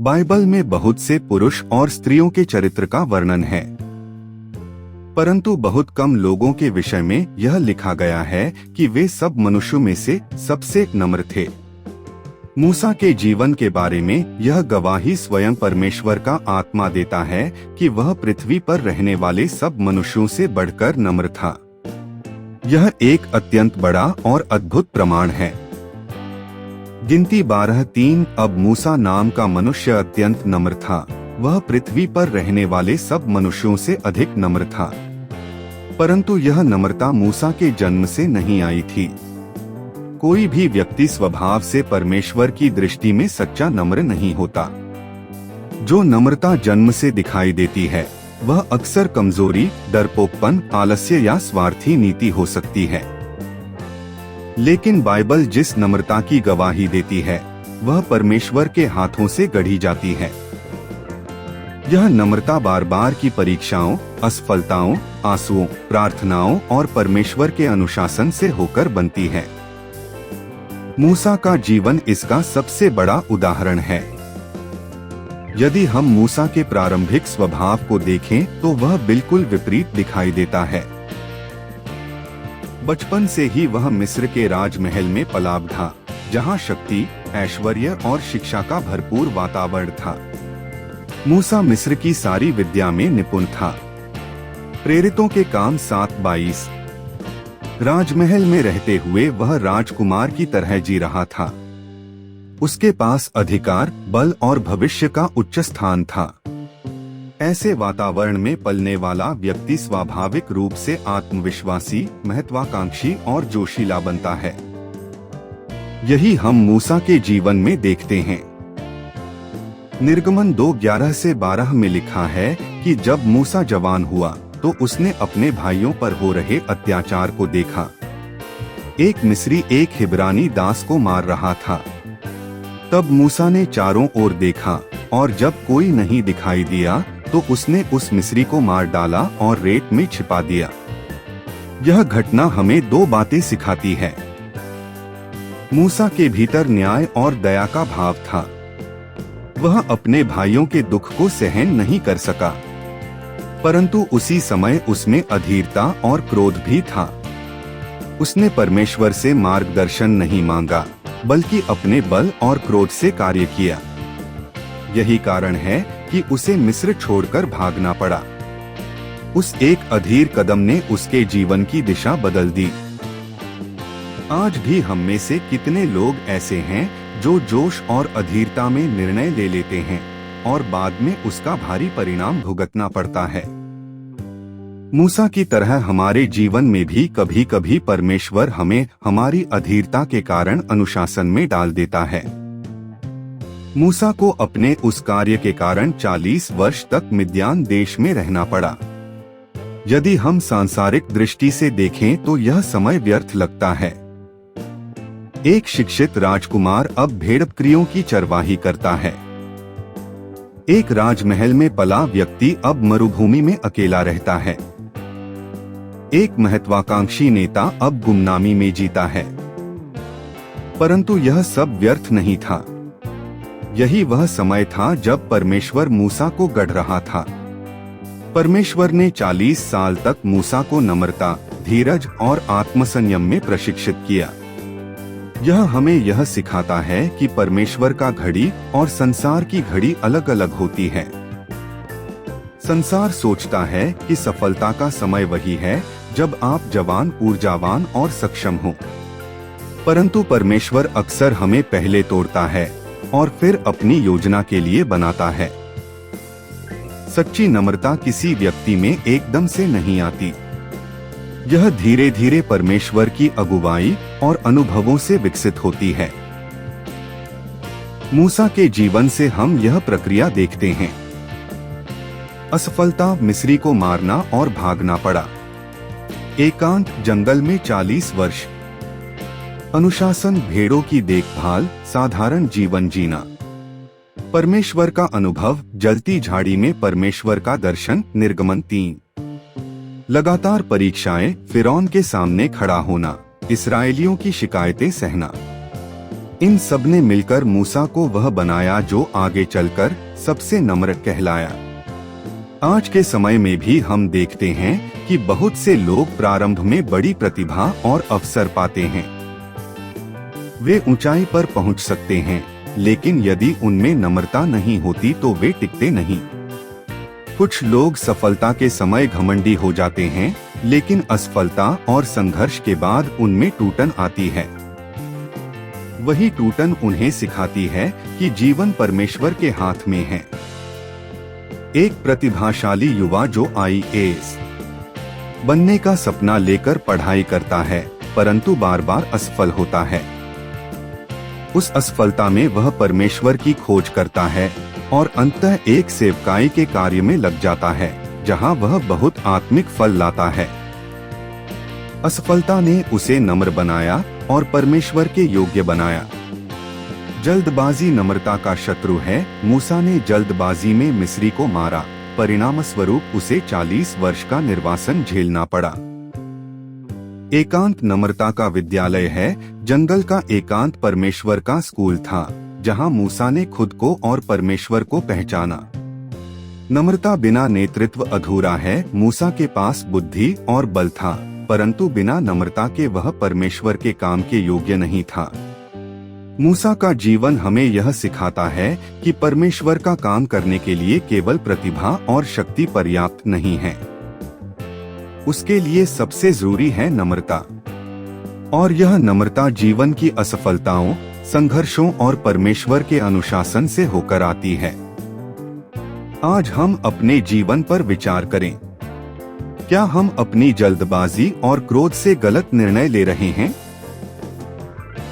Bible में बहुत से पुरुष और स्त्रियों के चरित्र का वर्णन है, परंतु बहुत कम लोगों के विषय में यह लिखा गया है कि वे सब मनुष्यों में से सबसे नम्र थे। मूसा के जीवन के बारे में यह गवाही स्वयं परमेश्वर का आत्मा देता है कि वह पृथ्वी पर रहने वाले सब मनुष्यों से बढ़कर नम्र था। यह एक अत्यंत बड़ा और अद्भुत प्रमाण है। गिनती 12:3 अब मूसा नाम का मनुष्य अत्यंत नम्र था, वह पृथ्वी पर रहने वाले सब मनुष्यों से अधिक नम्र था। परंतु यह नम्रता मूसा के जन्म से नहीं आई थी। कोई भी व्यक्ति स्वभाव से परमेश्वर की दृष्टि में सच्चा नम्र नहीं होता। जो नम्रता जन्म से दिखाई देती है वह अक्सर कमजोरी, डरपोकपन, आलस्य या स्वार्थी नीति हो सकती है। लेकिन बाइबल जिस नम्रता की गवाही देती है वह परमेश्वर के हाथों से गढ़ी जाती है। यह नम्रता बार बार की परीक्षाओं, असफलताओं, आंसुओं, प्रार्थनाओं और परमेश्वर के अनुशासन से होकर बनती है। मूसा का जीवन इसका सबसे बड़ा उदाहरण है। यदि हम मूसा के प्रारंभिक स्वभाव को देखें तो वह बिल्कुल विपरीत दिखाई देता है। बचपन से ही वह मिस्र के राजमहल में पला था, जहां शक्ति, ऐश्वर्य और शिक्षा का भरपूर वातावरण था। मूसा मिस्र की सारी विद्या में निपुण था। प्रेरितों के काम 7:22। राजमहल में रहते हुए वह राजकुमार की तरह जी रहा था। उसके पास अधिकार, बल और भविष्य का उच्च स्थान था। ऐसे वातावरण में पलने वाला व्यक्ति स्वाभाविक रूप से आत्मविश्वासी, महत्वाकांक्षी और जोशीला बनता है। यही हम मूसा के जीवन में देखते हैं। निर्गमन 2:11-12 में लिखा है कि जब मूसा जवान हुआ तो उसने अपने भाइयों पर हो रहे अत्याचार को देखा। एक मिस्री एक हिब्रानी दास को मार रहा था। तब मूसा ने चारों ओर देखा और जब कोई नहीं दिखाई दिया तो उसने उस मिस्री को मार डाला और रेत में छिपा दिया। यह घटना हमें दो बातें सिखाती है। मूसा के भीतर न्याय और दया का भाव था। वह अपने भाइयों के दुख को सहन नहीं कर सका, परंतु उसी समय उसमें अधीरता और क्रोध भी था। उसने परमेश्वर से मार्गदर्शन नहीं मांगा, बल्कि अपने बल और क्रोध से कार्य किया। यही कारण है कि उसे मिस्र छोड़कर भागना पड़ा। उस एक अधीर कदम ने उसके जीवन की दिशा बदल दी। आज भी हम में से कितने लोग ऐसे हैं जो जोश और अधीरता में निर्णय ले लेते हैं और बाद में उसका भारी परिणाम भुगतना पड़ता है। मूसा की तरह हमारे जीवन में भी कभी कभी परमेश्वर हमें हमारी अधीरता के कारण अनुशासन में डाल देता है। मूसा को अपने उस कार्य के कारण 40 वर्ष तक मिद्यान देश में रहना पड़ा। यदि हम सांसारिक दृष्टि से देखें तो यह समय व्यर्थ लगता है। एक शिक्षित राजकुमार अब भेड़-बकरियों की चरवाही करता है। एक राजमहल में पला व्यक्ति अब मरुभूमि में अकेला रहता है। एक महत्वाकांक्षी नेता अब गुमनामी में जीता है। परंतु यह सब व्यर्थ नहीं था। यही वह समय था जब परमेश्वर मूसा को गढ़ रहा था। परमेश्वर ने 40 साल तक मूसा को नम्रता, धीरज और आत्मसंयम में प्रशिक्षित किया। यह हमें यह सिखाता है कि परमेश्वर का घड़ी और संसार की घड़ी अलग अलग होती है। संसार सोचता है कि सफलता का समय वही है जब आप जवान, ऊर्जावान और सक्षम हो, परंतु परमेश्वर अक्सर हमें पहले तोड़ता है और फिर अपनी योजना के लिए बनाता है। सच्ची नम्रता किसी व्यक्ति में एकदम से नहीं आती। यह धीरे धीरे परमेश्वर की अगुवाई और अनुभवों से विकसित होती है। मूसा के जीवन से हम यह प्रक्रिया देखते हैं। असफलता, मिस्री को मारना और भागना पड़ा। एकांत, जंगल में 40 वर्ष। अनुशासन, भेड़ों की देखभाल, साधारण जीवन जीना। परमेश्वर का अनुभव, जलती झाड़ी में परमेश्वर का दर्शन, निर्गमन 3। लगातार परीक्षाएं, फिरौन के सामने खड़ा होना, इस्राएलियों की शिकायतें सहना। इन सब ने मिलकर मूसा को वह बनाया जो आगे चलकर सबसे नम्र कहलाया। आज के समय में भी हम देखते हैं कि बहुत से लोग प्रारंभ में बड़ी प्रतिभा और अवसर पाते हैं। वे ऊंचाई पर पहुंच सकते हैं, लेकिन यदि उनमें नम्रता नहीं होती तो वे टिकते नहीं। कुछ लोग सफलता के समय घमंडी हो जाते हैं, लेकिन असफलता और संघर्ष के बाद उनमें टूटन आती है। वही टूटन उन्हें सिखाती है कि जीवन परमेश्वर के हाथ में है। एक प्रतिभाशाली युवा जो IAS बनने का सपना लेकर पढ़ाई करता है, परंतु बार बार असफल होता है। उस असफलता में वह परमेश्वर की खोज करता है और अंततः एक सेवकाई के कार्य में लग जाता है, जहां वह बहुत आत्मिक फल लाता है। असफलता ने उसे नम्र बनाया और परमेश्वर के योग्य बनाया। जल्दबाजी नम्रता का शत्रु है। मूसा ने जल्दबाजी में मिस्री को मारा, परिणाम स्वरूप उसे 40 वर्ष का निर्वासन झेलना पड़ा। एकांत नम्रता का विद्यालय है। जंगल का एकांत परमेश्वर का स्कूल था, जहां मूसा ने खुद को और परमेश्वर को पहचाना। नम्रता बिना नेतृत्व अधूरा है। मूसा के पास बुद्धि और बल था, परंतु बिना नम्रता के वह परमेश्वर के काम के योग्य नहीं था। मूसा का जीवन हमें यह सिखाता है कि परमेश्वर का काम करने के लिए केवल प्रतिभा और शक्ति पर्याप्त नहीं है। उसके लिए सबसे जरूरी है नम्रता, और यह नम्रता जीवन की असफलताओं, संघर्षों और परमेश्वर के अनुशासन से होकर आती है। आज हम अपने जीवन पर विचार करें। क्या हम अपनी जल्दबाजी और क्रोध से गलत निर्णय ले रहे हैं?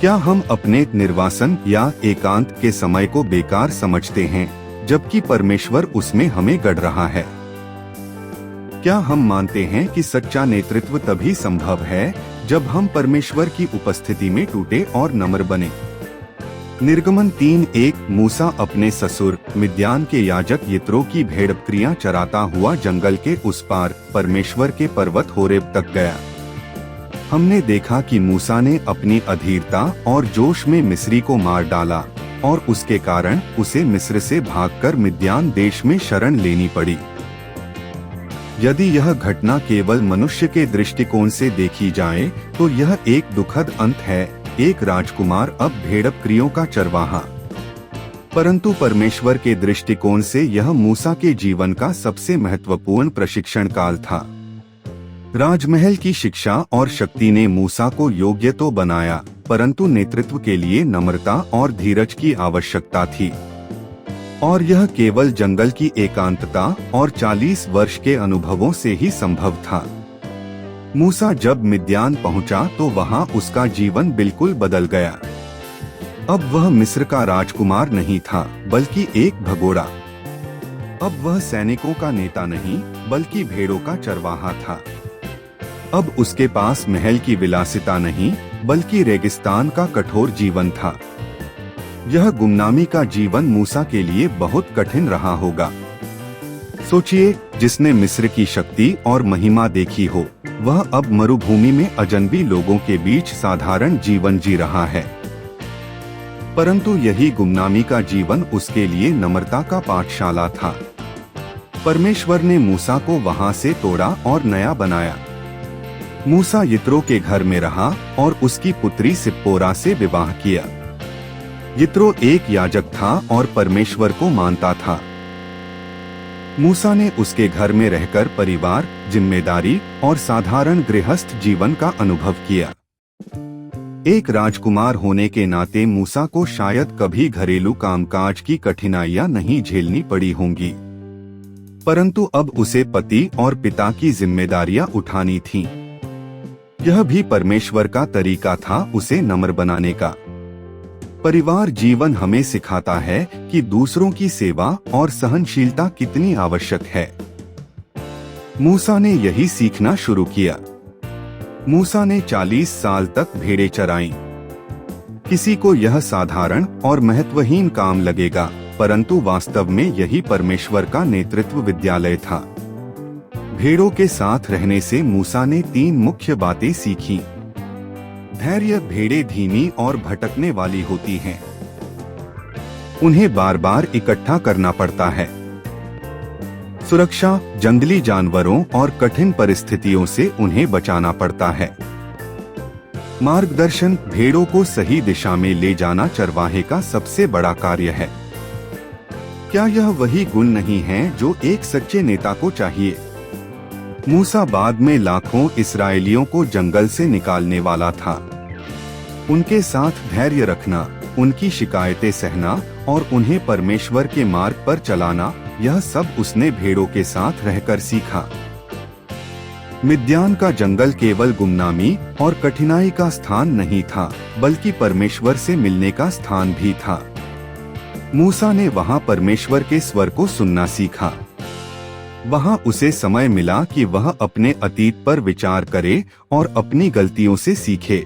क्या हम अपने निर्वासन या एकांत के समय को बेकार समझते हैं, जबकि परमेश्वर उसमें हमें गढ़ रहा है? क्या हम मानते हैं कि सच्चा नेतृत्व तभी संभव है जब हम परमेश्वर की उपस्थिति में टूटे और नम्र बने? निर्गमन 3:1 मूसा अपने ससुर मिद्यान के याजक यित्रो की भेड़ बकरियां चराता हुआ जंगल के उस पार परमेश्वर के पर्वत होरेब तक गया। हमने देखा कि मूसा ने अपनी अधीरता और जोश में मिस्री को मार डाला और उसके कारण उसे मिस्र से भागकर मिद्यान देश में शरण लेनी पड़ी। यदि यह घटना केवल मनुष्य के दृष्टिकोण से देखी जाए तो यह एक दुखद अंत है। एक राजकुमार अब भेड़ बकरियों का चरवाहा। परंतु परमेश्वर के दृष्टिकोण से यह मूसा के जीवन का सबसे महत्वपूर्ण प्रशिक्षण काल था। राजमहल की शिक्षा और शक्ति ने मूसा को योग्य तो बनाया, परंतु नेतृत्व के लिए नम्रता और धीरज की आवश्यकता थी। और यह केवल जंगल की एकांतता और 40 वर्ष के अनुभवों से ही संभव था। मूसा जब मिद्यान पहुंचा तो वहां उसका जीवन बिल्कुल बदल गया। अब वह मिस्र का राजकुमार नहीं था, बल्कि एक भगोड़ा। अब वह सैनिकों का नेता नहीं, बल्कि भेड़ों का चरवाहा था। अब उसके पास महल की विलासिता नहीं, बल्कि रेगिस्तान का कठोर जीवन था। यह गुमनामी का जीवन मूसा के लिए बहुत कठिन रहा होगा। सोचिए, जिसने मिस्र की शक्ति और महिमा देखी हो, वह अब मरुभूमि में अजनबी लोगों के बीच साधारण जीवन जी रहा है। परंतु यही गुमनामी का जीवन उसके लिए नम्रता का पाठशाला था। परमेश्वर ने मूसा को वहां से तोड़ा और नया बनाया। मूसा यित्रो के घर में रहा और उसकी पुत्री सिप्पोरा से विवाह किया। यित्रो एक याजक था और परमेश्वर को मानता था। मूसा ने उसके घर में रहकर परिवार, जिम्मेदारी और साधारण गृहस्थ जीवन का अनुभव किया। एक राजकुमार होने के नाते मूसा को शायद कभी घरेलू कामकाज की कठिनाइयां नहीं झेलनी पड़ी होंगी, परंतु अब उसे पति और पिता की जिम्मेदारियां उठानी थीं। यह भी परमेश्वर का तरीका था उसे नम्र बनाने का। परिवार जीवन हमें सिखाता है कि दूसरों की सेवा और सहनशीलता कितनी आवश्यक है। मूसा ने यही सीखना शुरू किया। मूसा ने 40 साल तक भेड़ें चराईं। किसी को यह साधारण और महत्वहीन काम लगेगा, परंतु वास्तव में यही परमेश्वर का नेतृत्व विद्यालय था। भेड़ों के साथ रहने से मूसा ने 3 मुख्य बातें सीखी। धैर्य भेड़ें धीमी और भटकने वाली होती हैं। उन्हें बार बार इकट्ठा करना पड़ता है। सुरक्षा, जंगली जानवरों और कठिन परिस्थितियों से उन्हें बचाना पड़ता है। मार्गदर्शन, भेड़ों को सही दिशा में ले जाना चरवाहे का सबसे बड़ा कार्य है। क्या यह वही गुण नहीं है जो एक सच्चे नेता को चाहिए? मूसा बाद में लाखों इस्राएलियों को जंगल से निकालने वाला था। उनके साथ धैर्य रखना, उनकी शिकायतें सहना और उन्हें परमेश्वर के मार्ग पर चलाना, यह सब उसने भेड़ों के साथ रहकर सीखा। मिद्यान का जंगल केवल गुमनामी और कठिनाई का स्थान नहीं था, बल्कि परमेश्वर से मिलने का स्थान भी था। मूसा ने वहां परमेश्वर के स्वर को सुनना सीखा। वहां उसे समय मिला कि वह अपने अतीत पर विचार करे और अपनी गलतियों से सीखे।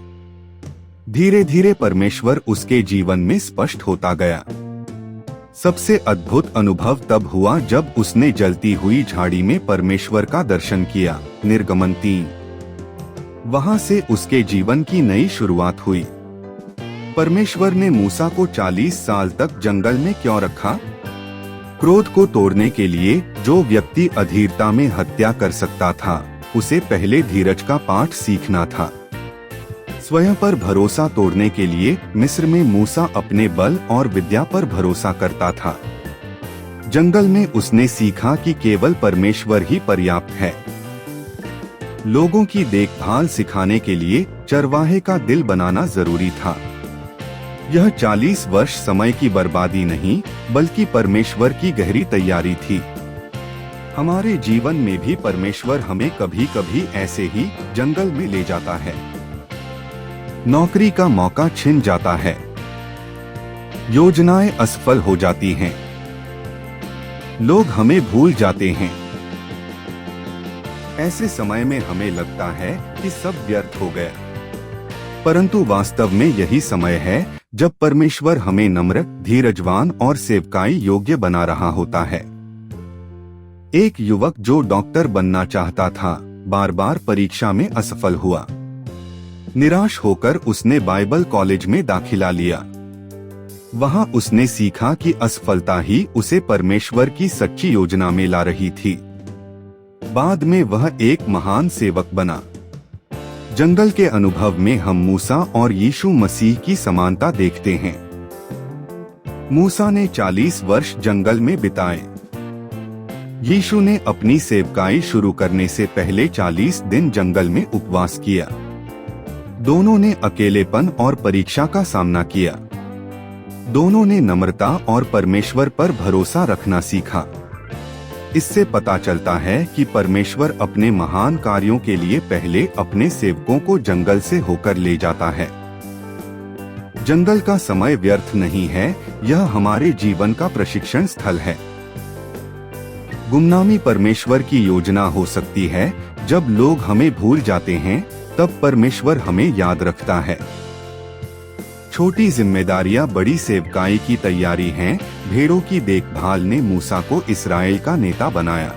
धीरे धीरे परमेश्वर उसके जीवन में स्पष्ट होता गया। सबसे अद्भुत अनुभव तब हुआ जब उसने जलती हुई झाड़ी में परमेश्वर का दर्शन किया। निर्गमन 3। वहां से उसके जीवन की नई शुरुआत हुई। परमेश्वर ने मूसा को 40 साल तक जंगल में क्यों रखा? क्रोध को तोड़ने के लिए। जो व्यक्ति अधीरता में हत्या कर सकता था, उसे पहले धीरज का पाठ सीखना था। स्वयं पर भरोसा तोड़ने के लिए। मिस्र में मूसा अपने बल और विद्या पर भरोसा करता था। जंगल में उसने सीखा कि केवल परमेश्वर ही पर्याप्त है। लोगों की देखभाल सिखाने के लिए चरवाहे का दिल बनाना जरूरी था। यह 40 वर्ष समय की बर्बादी नहीं, बल्कि परमेश्वर की गहरी तैयारी थी। हमारे जीवन में भी परमेश्वर हमें कभी कभी ऐसे ही जंगल में ले जाता है। नौकरी का मौका छिन जाता है। योजनाएं असफल हो जाती हैं। लोग हमें भूल जाते हैं। ऐसे समय में हमें लगता है कि सब व्यर्थ हो गया, परंतु वास्तव में यही समय है जब परमेश्वर हमें नम्र, धीरजवान और सेवकाई योग्य बना रहा होता है। एक युवक जो डॉक्टर बनना चाहता था, बार बार परीक्षा में असफल हुआ। निराश होकर उसने बाइबल कॉलेज में दाखिला लिया। वहां उसने सीखा कि असफलता ही उसे परमेश्वर की सच्ची योजना में ला रही थी। बाद में वह एक महान सेवक बना। जंगल के अनुभव में हम मूसा और यीशु मसीह की समानता देखते हैं। मूसा ने 40 वर्ष जंगल में बिताए। यीशु ने अपनी सेवकाई शुरू करने से पहले 40 दिन जंगल में उपवास किया। दोनों ने अकेलेपन और परीक्षा का सामना किया। दोनों ने नम्रता और परमेश्वर पर भरोसा रखना सीखा। इससे पता चलता है कि परमेश्वर अपने महान कार्यों के लिए पहले अपने सेवकों को जंगल से होकर ले जाता है। जंगल का समय व्यर्थ नहीं है, यह हमारे जीवन का प्रशिक्षण स्थल है। गुमनामी परमेश्वर की योजना हो सकती है। जब लोग हमें भूल जाते हैं, तब परमेश्वर हमें याद रखता है। छोटी जिम्मेदारियां बड़ी सेवकाई की तैयारी हैं। भेड़ों की देखभाल ने मूसा को इस्राएल का नेता बनाया।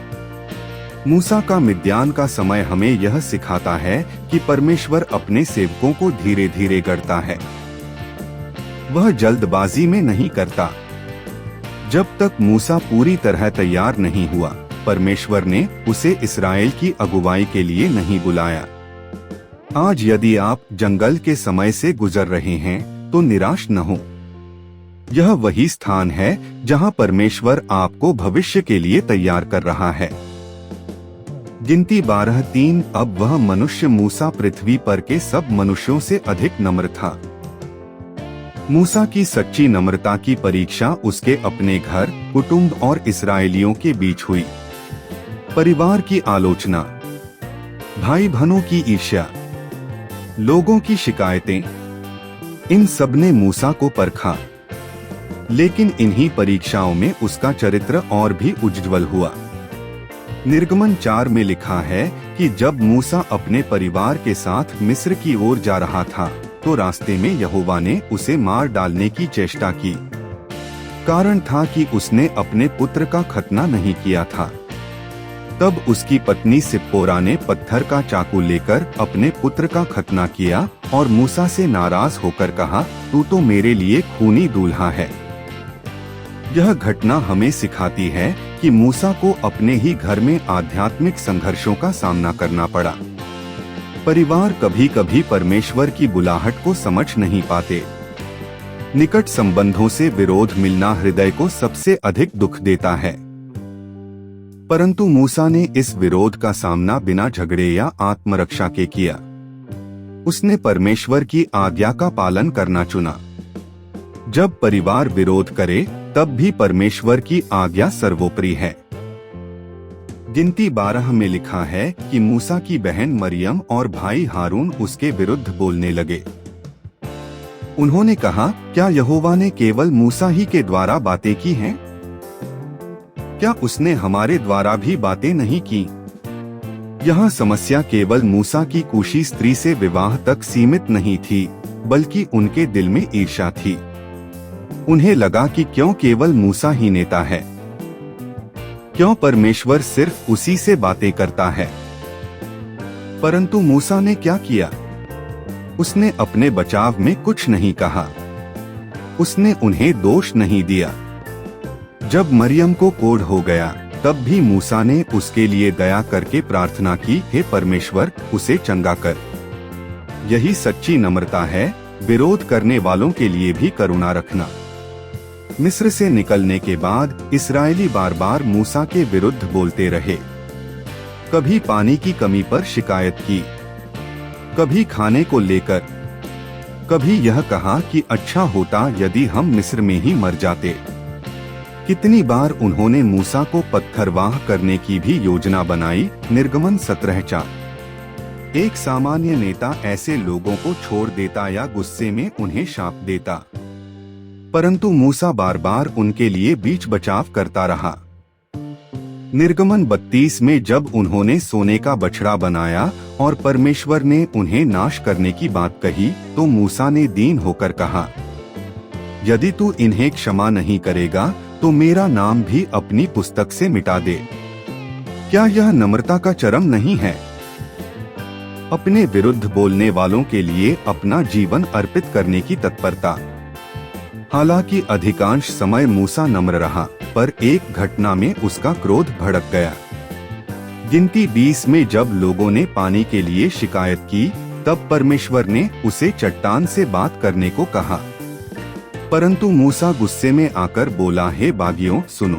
मूसा का मिद्यान का समय हमें यह सिखाता है कि परमेश्वर अपने सेवकों को धीरे धीरे गढ़ता है। वह जल्दबाजी में नहीं करता। जब तक मूसा पूरी तरह तैयार नहीं हुआ, परमेश्वर ने उसे इस्राएल की अगुवाई के लिए नहीं बुलाया। आज यदि आप जंगल के समय से गुजर रहे हैं, तो निराश न हो। यह वही स्थान है जहां परमेश्वर आपको भविष्य के लिए तैयार कर रहा है। गिनती 12:3। अब वह मनुष्य मूसा पृथ्वी पर के सब मनुष्यों से अधिक नम्र था। मूसा की सच्ची नम्रता की परीक्षा उसके अपने घर, कुटुंब और इस्राएलियों के बीच हुई। परिवार की आलोचना, भाई बहनों की ईर्ष्या, लोगों की शिकायतें, इन सब ने मूसा को परखा। लेकिन इन्हीं परीक्षाओं में उसका चरित्र और भी उज्ज्वल हुआ। निर्गमन 4 में लिखा है कि जब मूसा अपने परिवार के साथ मिस्र की ओर जा रहा था, तो रास्ते में यहोवा ने उसे मार डालने की चेष्टा की। कारण था कि उसने अपने पुत्र का खतना नहीं किया था। तब उसकी पत्नी सिप्पोरा ने पत्थर का चाकू लेकर अपने पुत्र का खतना किया और मूसा से नाराज होकर कहा, तू तो मेरे लिए खूनी दूल्हा है। यह घटना हमें सिखाती है कि मूसा को अपने ही घर में आध्यात्मिक संघर्षों का सामना करना पड़ा। परिवार कभी कभी परमेश्वर की बुलाहट को समझ नहीं पाते। निकट संबंधों से विरोध मिलना हृदय को सबसे अधिक दुख देता है। परंतु मूसा ने इस विरोध का सामना बिना झगड़े या आत्मरक्षा के किया। उसने परमेश्वर की आज्ञा का पालन करना चुना। जब परिवार विरोध करे तब भी परमेश्वर की आज्ञा सर्वोपरि है। गिनती 12 में लिखा है कि मूसा की बहन मरियम और भाई हारून उसके विरुद्ध बोलने लगे। उन्होंने कहा, क्या यहोवा ने केवल मूसा ही के द्वारा बातें की हैं? क्या उसने हमारे द्वारा भी बातें नहीं की? यहाँ समस्या केवल मूसा की कूशी स्त्री से विवाह तक सीमित नहीं थी, बल्कि उनके दिल में ईर्ष्या थी। उन्हें लगा कि क्यों केवल मूसा ही नेता है, क्यों परमेश्वर सिर्फ उसी से बातें करता है। परंतु मूसा ने क्या किया? उसने अपने बचाव में कुछ नहीं कहा। उसने उन्हें दोष नहीं दिया। जब मरियम को कोढ़ हो गया तब भी मूसा ने उसके लिए दया करके प्रार्थना की, हे परमेश्वर, उसे चंगा कर। यही सच्ची नम्रता है, विरोध करने वालों के लिए भी करुणा रखना। मिस्र से निकलने के बाद इस्राएली बार बार मूसा के विरुद्ध बोलते रहे। कभी पानी की कमी पर शिकायत की, कभी खाने को लेकर, कभी यह कहा कि अच्छा होता यदि हम मिस्र में ही मर जाते। कितनी बार उन्होंने मूसा को पत्थरवाह करने की भी योजना बनाई। निर्गमन 17:4। एक सामान्य नेता ऐसे लोगों को छोड़ देता या गुस्से में उन्हें शाप देता, परंतु मूसा बार बार उनके लिए बीच बचाव करता रहा। निर्गमन 32 में जब उन्होंने सोने का बछड़ा बनाया और परमेश्वर ने उन्हें नाश करने की बात कही तो मूसा ने दीन होकर कहा, यदि तू इन्हें क्षमा नहीं करेगा तो मेरा नाम भी अपनी पुस्तक से मिटा दे। क्या यह नम्रता का चरम नहीं है? अपने विरुद्ध बोलने वालों के लिए अपना जीवन अर्पित करने की तत्परता। हालांकि अधिकांश समय मूसा नम्र रहा, पर एक घटना में उसका क्रोध भड़क गया। गिनती 20 में जब लोगों ने पानी के लिए शिकायत की तब परमेश्वर ने उसे चट्टान से बात करने को कहा, परंतु मूसा गुस्से में आकर बोला, हे बागियों सुनो,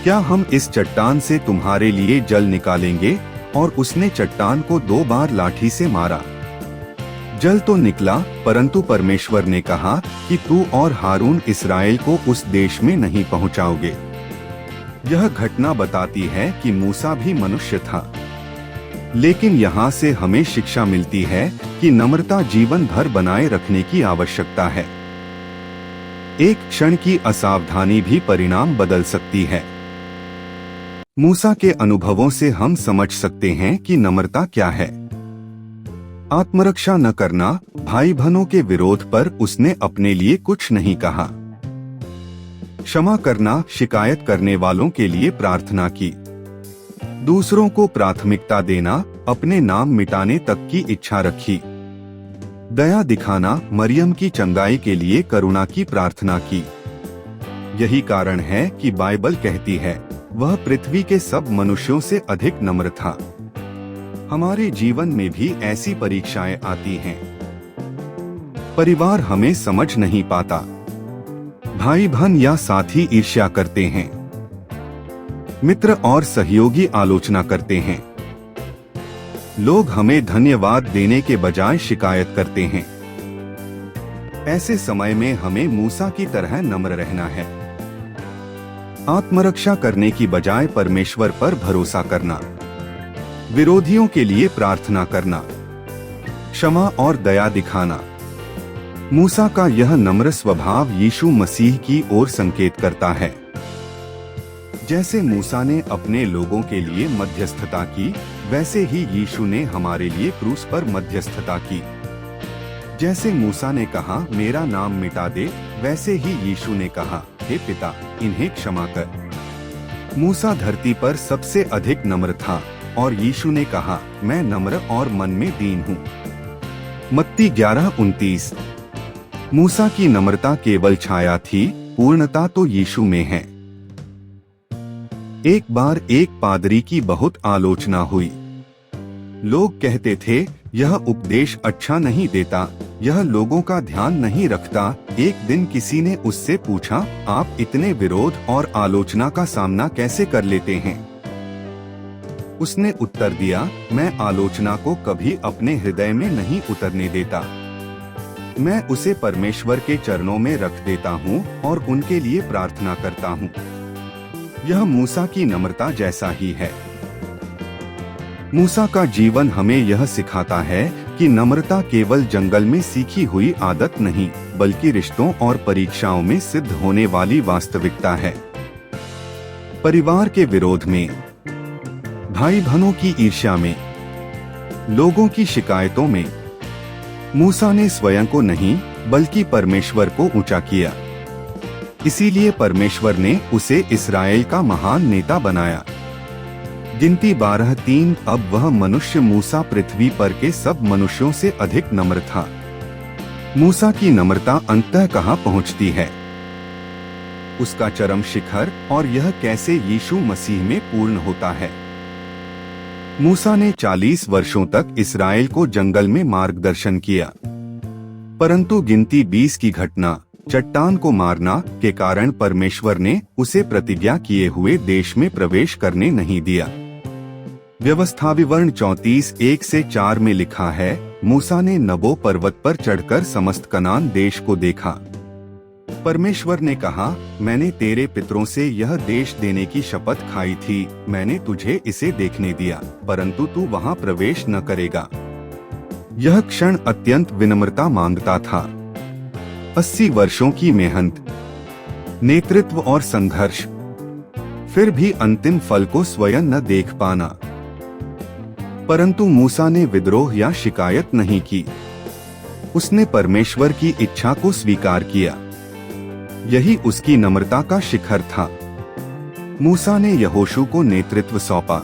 क्या हम इस चट्टान से तुम्हारे लिए जल निकालेंगे? और उसने चट्टान को 2 बार लाठी से मारा। जल तो निकला, परंतु परमेश्वर ने कहा कि तू और हारून इस्राएल को उस देश में नहीं पहुंचाओगे। यह घटना बताती है कि मूसा भी मनुष्य था, लेकिन यहाँ से हमें शिक्षा मिलती है कि नम्रता जीवन भर बनाए रखने की आवश्यकता है। एक क्षण की असावधानी भी परिणाम बदल सकती है। मूसा के अनुभवों से हम समझ सकते हैं कि नम्रता क्या है। आत्मरक्षा न करना, भाई बहनों के विरोध पर उसने अपने लिए कुछ नहीं कहा। क्षमा करना, शिकायत करने वालों के लिए प्रार्थना की। दूसरों को प्राथमिकता देना, अपने नाम मिटाने तक की इच्छा रखी। दया दिखाना, मरियम की चंगाई के लिए करुणा की प्रार्थना की। यही कारण है कि बाइबल कहती है, वह पृथ्वी के सब मनुष्यों से अधिक नम्र था। हमारे जीवन में भी ऐसी परीक्षाएं आती हैं। परिवार हमें समझ नहीं पाता, भाई बहन या साथी ईर्ष्या करते हैं, मित्र और सहयोगी आलोचना करते हैं। लोग हमें धन्यवाद देने के बजाय शिकायत करते हैं। ऐसे समय में हमें मूसा की तरह नम्र रहना है। आत्मरक्षा करने की बजाय परमेश्वर पर भरोसा करना, विरोधियों के लिए प्रार्थना करना, क्षमा और दया दिखाना। मूसा का यह नम्र स्वभाव यीशु मसीह की ओर संकेत करता है। जैसे मूसा ने अपने लोगों के लिए मध्यस्थता की, वैसे ही यीशु ने हमारे लिए क्रूस पर मध्यस्थता की। जैसे मूसा ने कहा, मेरा नाम मिटा दे, वैसे ही यीशु ने कहा, हे पिता, इन्हें क्षमा कर। मूसा धरती पर सबसे अधिक नम्र था और यीशु ने कहा, मैं नम्र और मन में दीन हूँ। मत्ती 11:29। मूसा की नम्रता केवल छाया थी, पूर्णता तो यीशु में है। एक बार एक पादरी की बहुत आलोचना हुई। लोग कहते थे, यह उपदेश अच्छा नहीं देता, यह लोगों का ध्यान नहीं रखता। एक दिन किसी ने उससे पूछा, आप इतने विरोध और आलोचना का सामना कैसे कर लेते हैं? उसने उत्तर दिया, मैं आलोचना को कभी अपने हृदय में नहीं उतरने देता। मैं उसे परमेश्वर के चरणों में रख देता हूँ और उनके लिए प्रार्थना करता हूँ। यह मूसा की नम्रता जैसा ही है। मूसा का जीवन हमें यह सिखाता है कि नम्रता केवल जंगल में सीखी हुई आदत नहीं, बल्कि रिश्तों और परीक्षाओं में सिद्ध होने वाली वास्तविकता है। परिवार के विरोध में, भाई बहनों की ईर्ष्या में, लोगों की शिकायतों में मूसा ने स्वयं को नहीं बल्कि परमेश्वर को ऊंचा किया। इसीलिए परमेश्वर ने उसे इस्राएल का महान नेता बनाया। गिनती 12:3। अब वह मनुष्य मूसा पृथ्वी पर के सब मनुष्यों से अधिक नम्र था। मूसा की नम्रता अंततः कहाँ पहुँचती है? उसका चरम शिखर और यह कैसे यीशु मसीह में पूर्ण होता है। मूसा ने 40 वर्षों तक इस्राएल को जंगल में मार्गदर्शन किया, परंतु गिनती 20 की घटना, चट्टान को मारना के कारण परमेश्वर ने उसे प्रतिज्ञा किए हुए देश में प्रवेश करने नहीं दिया। व्यवस्था विवरण 34:1-4 में लिखा है, मूसा ने नबो पर्वत पर चढ़कर समस्त कनान देश को देखा। परमेश्वर ने कहा, मैंने तेरे पितरों से यह देश देने की शपथ खाई थी, मैंने तुझे इसे देखने दिया, परंतु तू वहां प्रवेश न करेगा। यह क्षण अत्यंत विनम्रता मांगता था। 80 वर्षों की मेहनत, नेतृत्व और संघर्ष, फिर भी अंतिम फल को स्वयं न देख पाना। परंतु मूसा ने विद्रोह या शिकायत नहीं की। उसने परमेश्वर की इच्छा को स्वीकार किया। यही उसकी नम्रता का शिखर था। मूसा ने यहोशू को नेतृत्व सौंपा।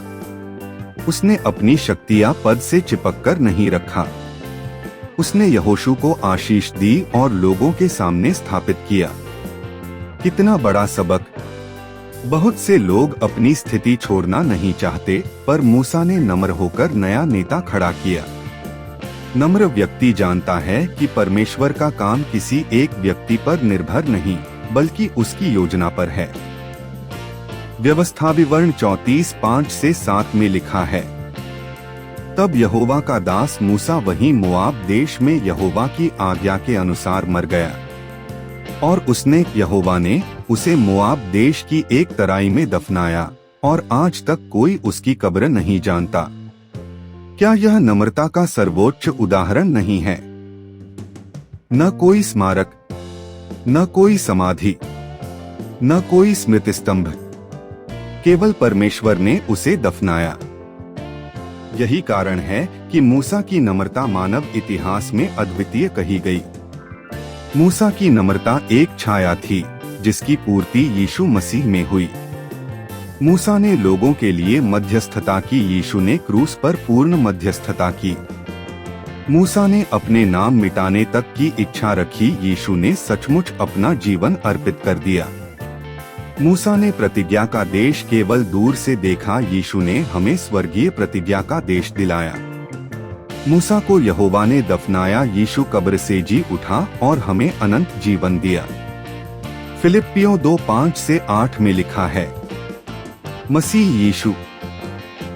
उसने अपनी शक्ति या पद से चिपककर नहीं रखा। उसने यहोशू को आशीष दी और लोगों के सामने स्थापित किया। कितना बड़ा सबक! बहुत से लोग अपनी स्थिति छोड़ना नहीं चाहते, पर मूसा ने नम्र होकर नया नेता खड़ा किया। नम्र व्यक्ति जानता है कि परमेश्वर का काम किसी एक व्यक्ति पर निर्भर नहीं, बल्कि उसकी योजना पर है। व्यवस्था विवरण 34:5-7 में लिखा है, तब यहोवा का दास मूसा वहीं मोआब देश में यहोवा की आज्ञा के अनुसार मर गया, और यहोवा ने उसे मोआब देश की एक तराई में दफनाया, और आज तक कोई उसकी कब्र नहीं जानता। क्या यह नम्रता का सर्वोच्च उदाहरण नहीं है? न कोई स्मारक, न कोई समाधि, न कोई स्मृति स्तंभ, केवल परमेश्वर ने उसे दफनाया। यही कारण है कि मूसा की नम्रता मानव इतिहास में अद्वितीय कही गई। मूसा की नम्रता एक छाया थी जिसकी पूर्ति यीशु मसीह में हुई। मूसा ने लोगों के लिए मध्यस्थता की, यीशु ने क्रूस पर पूर्ण मध्यस्थता की। मूसा ने अपने नाम मिटाने तक की इच्छा रखी, यीशु ने सचमुच अपना जीवन अर्पित कर दिया। मूसा ने प्रतिज्ञा का देश केवल दूर से देखा, यीशु ने हमें स्वर्गीय प्रतिज्ञा का देश दिलाया। मूसा को यहोवा ने दफनाया, यीशु कब्र से जी उठा और हमें अनंत जीवन दिया। फिलिप्पियों 2:5-8 में लिखा है, मसीह यीशु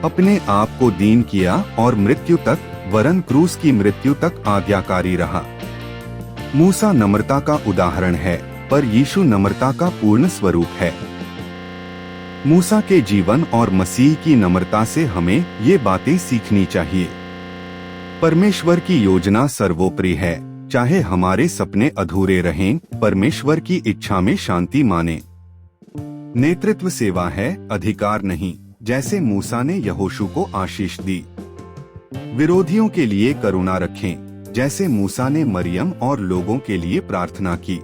अपने आप को दीन किया और मृत्यु तक, वरन क्रूस की मृत्यु तक आज्ञाकारी रहा। मूसा नम्रता का उदाहरण है, पर यीशु नम्रता का पूर्ण स्वरूप है। मूसा के जीवन और मसीह की नम्रता से हमें ये बातें सीखनी चाहिए। परमेश्वर की योजना सर्वोपरि है, चाहे हमारे सपने अधूरे रहें, परमेश्वर की इच्छा में शांति माने। नेतृत्व सेवा है, अधिकार नहीं, जैसे मूसा ने यहोशू को आशीष दी। विरोधियों के लिए करुणा रखें, जैसे मूसा ने मरियम और लोगों के लिए प्रार्थना की।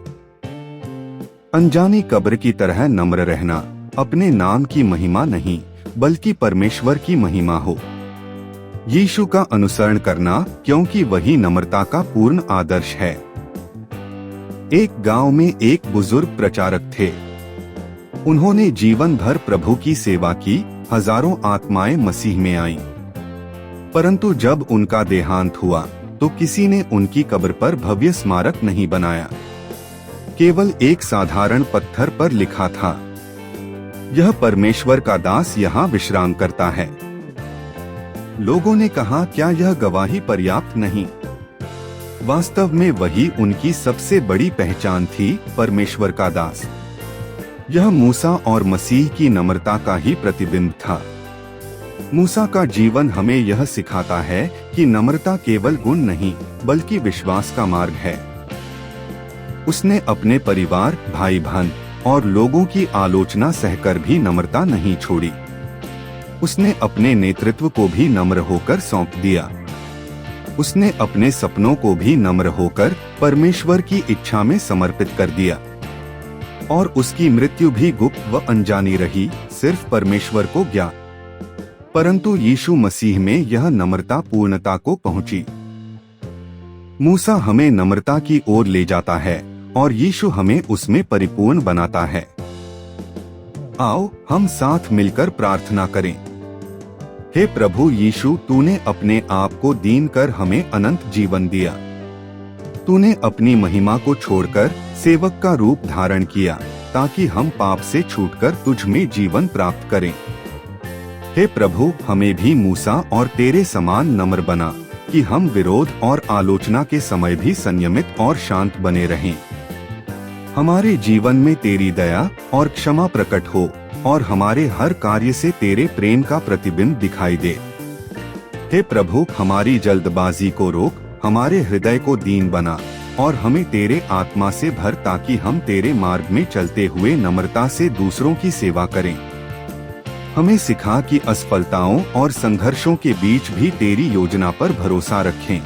अनजानी कब्र की तरह नम्र रहना, अपने नाम की महिमा नहीं बल्कि परमेश्वर की महिमा हो। यीशु का अनुसरण करना, क्योंकि वही नम्रता का पूर्ण आदर्श है। एक गांव में एक बुजुर्ग प्रचारक थे। उन्होंने जीवन भर प्रभु की सेवा की, हजारों आत्माएं मसीह में आईं। परंतु जब उनका देहांत हुआ तो किसी ने उनकी कब्र पर भव्य स्मारक नहीं बनाया। केवल एक साधारण पत्थर पर लिखा था, यह परमेश्वर का दास यहाँ विश्राम करता है। लोगों ने कहा, क्या यह गवाही पर्याप्त नहीं? वास्तव में वही उनकी सबसे बड़ी पहचान थी, परमेश्वर का दास। यह मूसा और मसीह की नम्रता का ही प्रतिबिंब था। मूसा का जीवन हमें यह सिखाता है कि नम्रता केवल गुण नहीं बल्कि विश्वास का मार्ग है। उसने अपने परिवार, भाई बहन और लोगों की आलोचना सहकर भी नम्रता नहीं छोड़ी। उसने अपने नेतृत्व को भी नम्र होकर सौंप दिया। उसने अपने सपनों को भी नम्र होकर परमेश्वर की इच्छा में समर्पित कर दिया। और उसकी मृत्यु भी गुप्त व अनजानी रही, सिर्फ परमेश्वर को ज्ञात। परंतु यीशु मसीह में यह नम्रता पूर्णता को पहुंची। मूसा हमें नम्रता की ओर ले जाता है और यीशु हमें उसमें परिपूर्ण बनाता है। आओ हम साथ मिलकर प्रार्थना करें। हे प्रभु यीशु, तूने अपने आप को दीन कर हमें अनंत जीवन दिया। तूने अपनी महिमा को छोड़कर सेवक का रूप धारण किया ताकि हम पाप से छूटकर तुझ में जीवन प्राप्त करें। हे प्रभु, हमें भी मूसा और तेरे समान नम्र बना कि हम विरोध और आलोचना के समय भी संयमित और शांत बने रहें। हमारे जीवन में तेरी दया और क्षमा प्रकट हो और हमारे हर कार्य से तेरे प्रेम का प्रतिबिंब दिखाई दे। हे प्रभु, हमारी जल्दबाजी को रोक, हमारे हृदय को दीन बना और हमें तेरे आत्मा से भर ताकि हम तेरे मार्ग में चलते हुए नम्रता से दूसरों की सेवा करें। हमें सिखा कि असफलताओं और संघर्षों के बीच भी तेरी योजना पर भरोसा रखें।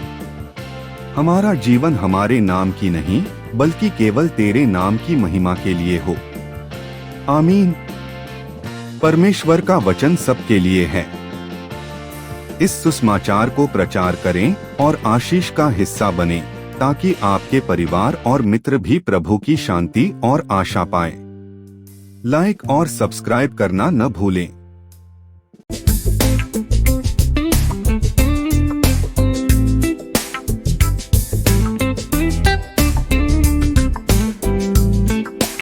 हमारा जीवन हमारे नाम की नहीं बल्कि केवल तेरे नाम की महिमा के लिए हो। आमीन। परमेश्वर का वचन सबके लिए है। इस सुसमाचार को प्रचार करें और आशीष का हिस्सा बनें ताकि आपके परिवार और मित्र भी प्रभु की शांति और आशा पाएं। लाइक और सब्सक्राइब करना न भूलें।